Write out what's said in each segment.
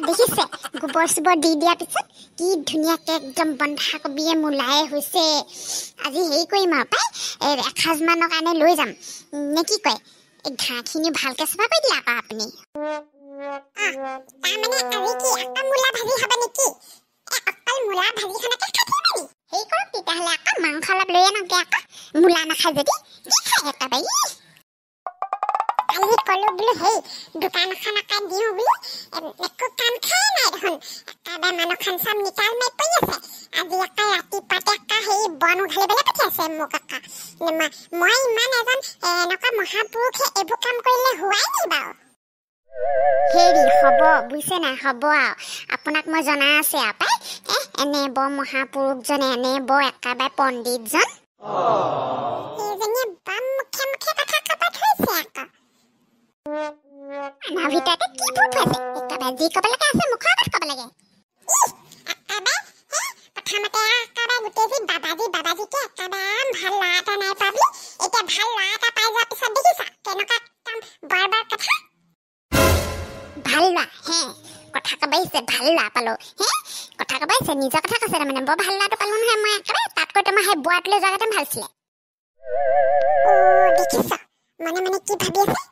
দেখিছে গোবৰ চুবৰ দি দিয়া পিছত কি ধুনীয়াকে একদম বন্ধাকবিয়ে মূলাই হৈছে আজি হেৰি কৰিম আৰু পাই এসাজ মানৰ কাৰণে লৈ যাম নে কি কয় এই ঘাঁহখিনি ভালকে চাফা কৰি দিলা আকৌ আপুনি তাৰমানে আজি কি আকৌ মূলা ভাজি খাব নেকি অকল মূলা ভাজি খানাকে খাই থাকিবা নি হেৰি কৰক তেতিয়াহ'লে আকৌ মাংস অলপ লৈ আনকে আকৌ মূলা নাখায় যদি কি খাই একেবাৰে কালি কলো বোলো হেই দোকান এখন আকা দিওঁ বুলি একো কাম খাই নাই দেখোন একেবাৰে মানুহখন চব নিকাল মাৰি পৰি আছে আজি একা ৰাতিপুৱাতে একা হেৰি বন উঘালিবলৈ পঠিয়াইছে মোক একা মই ইমান এজন এনেকুৱা মহাপুৰুষে এইবোৰ কাম কৰিলে হোৱাই নাই বাৰু হেৰি হ'ব বুজিছে নাই হ'ব আৰু আপোনাক মই জনা আছে আপাই এনে বৰ মহাপুৰুষজন এনে বৰ একেবাৰে পণ্ডিতজন এইজনীয়ে বাম মুখে মুখে কথা কবাত হৈছে আকৌ আমাৰ ভিতৰতে কি ভূত আছে একেবাৰে যি ক'ব লাগে আছে মুখৰ আগত ক'ব লাগে প্ৰথমতে একেবাৰে গোটেই বাবাজীকে একেবাৰে ভাল ল'ৰা এটা নাই পাবি এতিয়া ভাল ল'ৰা এটা পাই যোৱাৰ পিছত দেখিছা কেনেকুৱা একদম বৰ কথা ভাল ল'ৰা হে কথা কবাইছে ভাল ল'ৰা পালো হে কথা কবাইছে নিজৰ কথা কৈছে তাৰমানে বৰ ভাল ল'ৰাটো পালো নহয় মই একেবাৰে তাতকৈ তোমাৰ সেই বুঢ়াটোলৈ যোৱাগতে ভাল আছিলে দেখিছ মানে কি ভাবি আছে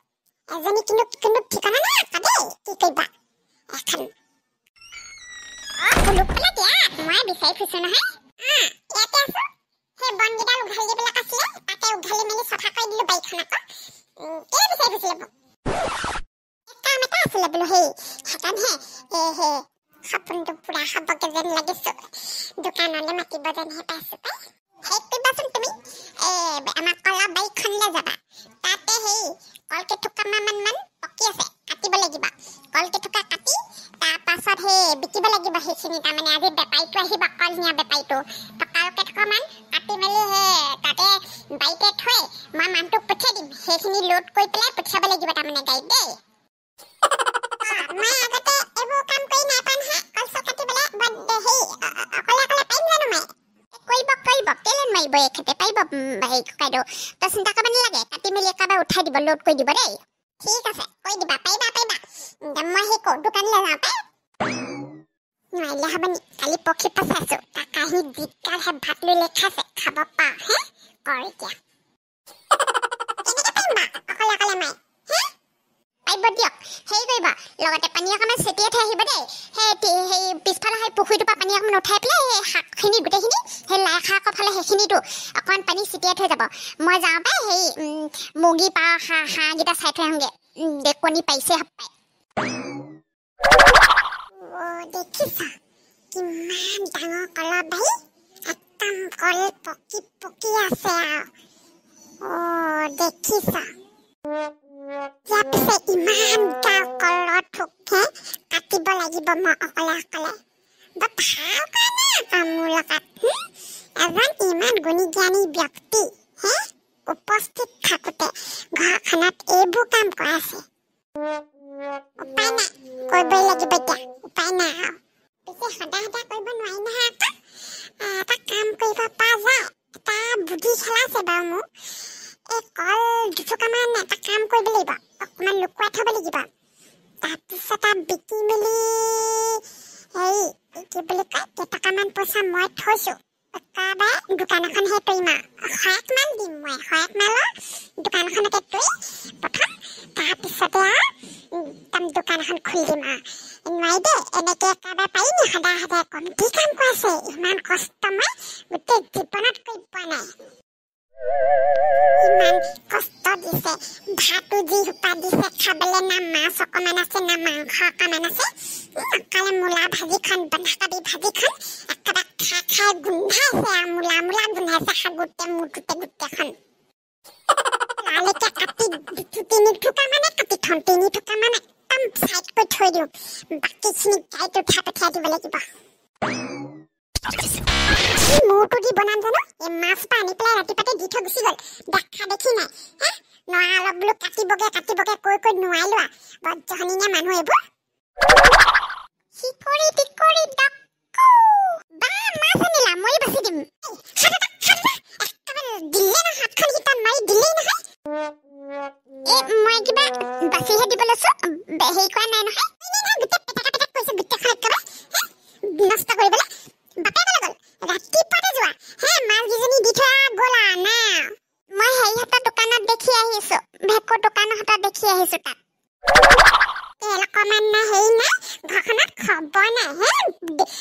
এজনী কিন্তু ঠিকনা নাই আকৌ দেই কি কৰিবা এখন কুলুপ পেলাই দিয়া মই বিচাৰি ফুৰিছো নহয় ইয়াতে আছো সেই বনকেইডাল উঘালি দিবিলাক আছিলে তাতে উঘালি মেলি চফা কৰি দিলো বাৰীখন আকৌ কেলে বিচাৰি ফুৰিছিলে কাম এটা আছিলে বোলো সেই সেইকাৰণে সপোনটো পুৰা হ'বগে যেন লাগিছো দোকানলৈ মাতিব যেনহে পাইছো পাই সেই কৰিবাচোন তুমি আমাৰ কলা বাৰীখনলৈ যাবা তাতে সেই কলকেঠুকামান পকি আছে কাটিব লাগিব কলকেঠুকা কাটি তাৰ পাছত সেই বিকিব লাগিব সেইখিনি তাৰমানে আজি বেপাৰীটো আহিব কল নিয়া বেপাৰীটো কলকেঠুকামান কাটি মেলি সেই তাতে বাৰীতে থৈ মই মানুহটোক পঠিয়াই দিম সেইখিনি লোড কৰি পেলাই পঠিয়াব লাগিব তাৰমানে গাড়ীত দেই মই আগতে এইবোৰ কাম কৰি নাই পোৱা নহয় কল চল কাটিবলৈ সেই অকলে পাৰিম জানো মই কৰিব কেলে মাৰিব এখেতে পাৰিব হেৰি ককাইদেউ তই চিন্তা কৰিব নালাগে কাটি মেলি একেবাৰে উঠাই দিব লোড কৰি দিব দেই ঠিক আছে কৈ দিবা পাৰিবা মই সেই দোকানলৈ যাওঁ পাই নোৱাৰিলে হ'ব নি কালি পক্ষী পচাইছো তাক আহি জিকালহে ভাত লৈ লেখাছে খাব পাওঁ হে কৰ এতিয়া কেনেকৈ পাৰিম অকলে মাৰি পাৰিব দিয়ক হেৰি কৰিব লগতে পানী অকণমান ছটিয়াই থৈ আহিব দেই সেই পিছফালে সেই পুখুৰীটোৰ পৰা পানী অকণমান উঠাই পেলাই সেই শাকখিনি গোটেইখিনি সেই লাই শাকৰ ফালে সেইখিনিতো অকণমান পানী ছটিয়াই থৈ যাব মই যাওঁ পাই সেই মুৰ্গী পাৰ হাঁহকেইটা চাই থৈ আহোঁগৈ কণী পাৰিছে সপাই দেখিছ কিমান ডাঙৰ কলৰ বাৰী একদম কল পকি আছে আৰু দেখিছ ইমান কলৰ থোকে কাটিব লাগিব মই অকলে বৰ ভাল কাৰণে মোৰ লগত এজন ইমান গুণী জ্ঞানী ব্যক্তি উপস্থিত থাকোঁতে ঘৰখনত এইবোৰ কাম কৰাইছে উপায় নাই কৰিবই লাগিব এতিয়া উপায় নাই আৰু পিছে সদায় কৰিব নোৱাৰি নহয় এটা কাম কৰিব পৰা যায় এটা বুদ্ধি খেলাইছে বাৰু মোক এই কল দুটুকামান এটা কাম কৰিব লাগিব অকণমান লুকুৱাই থ'ব লাগিব তাৰপিছত বিকি মেলি হেৰি কি বুলি কয় কেইটকামান পইচা মই থৈছোঁ একেবাৰে দোকান এখন সেই কৰিম আৰু 100 মান দিম মই 100 মানৰ দোকান এখনকে তৈ প্ৰথম তাৰপিছতে আৰু দোকান এখন খুলি দিম আৰু নোৱাৰি দেই এনেকৈ একেবাৰে পাৰিম সদায় কমটি কাম কৰাইছে ইমান কষ্ট মই গোটেই জীৱনত কৰি পোৱা নাই ইমান কষ্ট দিছে ভাতো যি সোপা দিছে খাবলৈ না মাছ অকণমান আছে না মাংস অকণমান আছে অকলে মূলা ভাজিখন বন্ধাকবি ভাজিখন একেবাৰে খাই গোন্ধাইছে আৰু মূলা গোন্ধাইছে গোটেই মূৰটোতে গোটেইখন লালিকে কাটি 3 টুকুৰা মানে কাটি থ'ম 3 টুকুৰা মানে একদম চাইড কৰি থৈ দিওঁ বাকীখিনি গাড়ীত উঠাই পঠিয়াই দিব লাগিব মূৰটো দি বনাম জানো এই মাছ পৰা আনি পেলাই ৰাতিপুৱাতে দি থৈ গুচি গ'ল দেখা দেখি নাই নোৱা অলপ বোলো কাটিবগে কৈ নোৱাৰিলো বজ্ৰহনীয়া মানুহ এইবোৰ শিকৰি টিকৰি ডাকু বা মাছ আনিলা মই বাচি দিম দিলে না হাতখন কিটা মাৰি দিলেই নহয় মই কিবা বাচিহে দিব লৈছো হেৰি কৰা নাই নহয় গোটেই পেটাকা কৈছে গোটেই অকমান না হেৰি নাই ঘৰখনত খবৰ নাই হে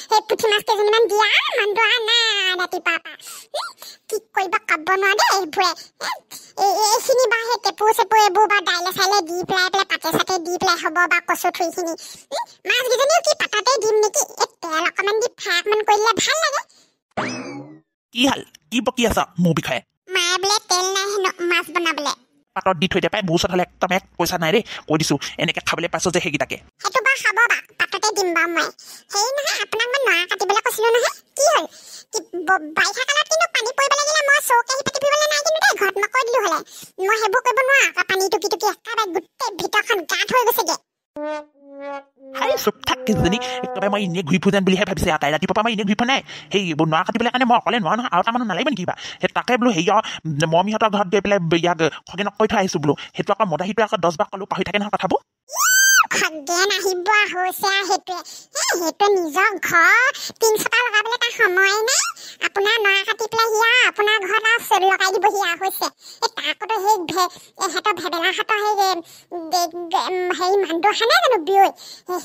সেই পুঠি মাছ কেইজনীমান দিয়া মন্দুৱা নাই ৰাতিপুৱা কি কৰিব ক'ব নোৱাৰে এইবোৰে এইখিনি বা সেই টেপু চেপু এইবোৰ বা দাইলে চাইলে দি পেলাই পাতে চাতে দি পেলাই হ'ব বা কচু থুইখিনি মাছকেইজনীও কি পাতাতে দিম নেকি তেল অকমান দি ফ্ৰাই অকমান কৰিলে ভাল লাগে কি হাল কি বকি আছা মোৰ বিষয়ে মায়ে বোলে তেল নাই হেনো মাছ বনাবলে পাতত দি থৈ দে পাই বহুত হ'লে একদম এক পইচা নাই দেই কৈ দিছোঁ এনেকৈ খাবলৈ পাইছোঁ যে সেইকেইটাকে সেইটো বা খাব বা পাততে দিম বা মই হেৰি নহয় আপোনাক মই নৰা কাটিবলৈ কৈছিলোঁ নহয় কি হ'ল বাৰিষা কালত কিন্তু পানী পৰিব লাগিলে মই চৌকেহী পাতি ফুৰিবলৈ নাই কিন্তু দেই ঘৰত মই কৈ দিলোঁ হ'লে মই সেইবোৰ কৰিব নোৱাৰো পানী টুকি টুকি একেবাৰে গোটেই ভিতৰখন গাঁত হৈ গৈছেগে হাই চুপ থাক কেইজনী একেবাৰে মই এনেই ঘূৰি ফুৰি বুলিহে ভাবিছে তাই ৰাতিপুৱা মই এনেই ঘূৰি ফুৰা নাই সেই নৰা কাটিবলৈ কাৰণে মই অকলে নোৱাৰো নহয় আৰু এটা মানুহ নালাগিব নেকি কিবা সেই তাকে বোলো হেৰিয়ৰ মমিহঁতৰ ঘৰত গৈ পেলাই ইয়াক খগেনক কৈ থৈ আহিছোঁ বোলো সেইটো আকৌ মদাহীটো আকৌ 10 বাৰ ক'লো পাহৰি থাকে নহয় কথাবোৰ খগেন আহিব হৈছে সেইটো নিজৰ ঘৰ টিং চটা লগাবলৈ তাৰ সময় নাই আপোনাৰ নৰা কাটি পেলাই সিয়া আপোনাৰ ঘৰত আৰু চলি লগাই দিব সিয়া হৈছে তাকতো সেই এহেঁতৰ ভেবেলাহঁতৰ হেৰি মান্দুৱা নাই জানো বিয়ৈ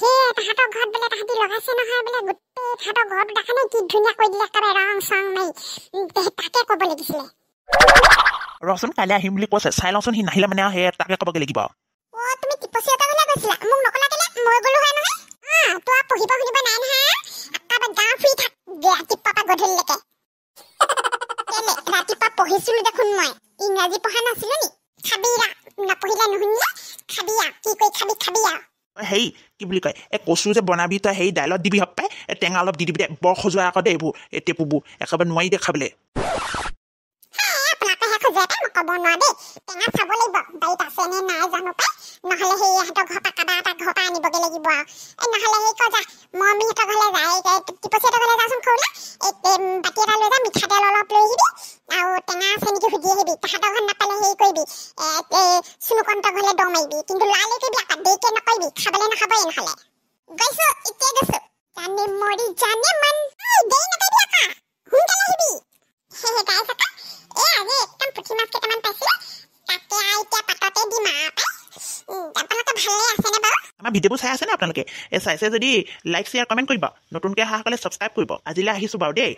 সেই তাহাঁতৰ ঘৰত বোলে তাহাঁতি লগাইছে নহয় বোলে গোটেই তাহাঁতৰ ঘৰটো দেখা নাই কি ধুনীয়া কৰি দিলে একেবাৰে ৰং চং মাৰি তাকে ক'ব লাগিছিলে ৰচোন কাইলৈ আহিম বুলি কৈছে চাই লওঁচোন সি নাহিলে মানে সেই তাকে ক'বগৈ লাগিব তুমি টিপচিহঁতৰ ঘৰলৈ গৈছিলা মোক নকলা কেলে মই গ'লো হয় নহয় তোৰ পঢ়িব শুনিব নাই নহয় একেবাৰে গাঁও ফুৰি থাক ৰাতিপুৱা পৰা গধূলিলৈকে কেলে ৰাতিপুৱা পঢ়িছিলোঁ দেখোন মই ইংৰাজী পঢ়া নাছিলোঁ নি খাবি নপঢ়িলে নুশুনিলে খাবি কি কৰি খাবি হেৰি কি বুলি কয় এই কচু যে বনাবি তই সেই দাইলত দিবি হক পাই টেঙা অলপ দি দিবি দে বৰ খজুৱাই আকৌ দেই এইবোৰ এই টেপুবোৰ একেবাৰে নোৱাৰি দে খাবলৈ ক'ব নোৱাৰা দেই টেঙা চাব লাগিব বাৰীত আছে নে নাই জানো পাই নহ'লে সেই ইহঁতৰ ঘৰৰ পৰা কাৰোবাৰ এটা ঘৰৰ পৰা আনিবগৈ লাগিব আৰু নহ'লে সেই ক যা মমিহঁতৰ ঘৰলৈ যায় টিপচিহঁতৰ ঘৰলৈ যাচোন খৰুলা বাতি এটা লৈ যা মিঠাতেল অলপ লৈ আহিবি আৰু টেঙা আছে নেকি সুধি আহিবি তাহাঁতৰ ঘৰত নাপালে হেৰি কৰিবি চুনুকন্তৰ ঘৰলৈ দৌ মাৰিবি কিন্তু লালে কৰিবি আকৌ দেৰিকে নকৰিবি খাবলৈ নাখাবই নহ'লে গৈছো এতিয়া গৈছো জানে মৰি জানে মন দেৰি নকৰিবি আকৌ সোনকালে আহিবি গাই থকা আজি একদম পুঠি মাছ কেইটামান পাইছিলে তাকে এতিয়া পাততে দিম আপোনালোকে ভালে আছেনে বাৰু আমাৰ ভিডিঅ'বোৰ চাই আছেনে আপোনালোকে চাইছে যদি লাইক শ্বেয়াৰ কমেণ্ট কৰিব নতুনকৈ অহাসকলে ছাবস্ক্ৰাইব কৰিব আজিলৈ আহিছোঁ বাৰু দেই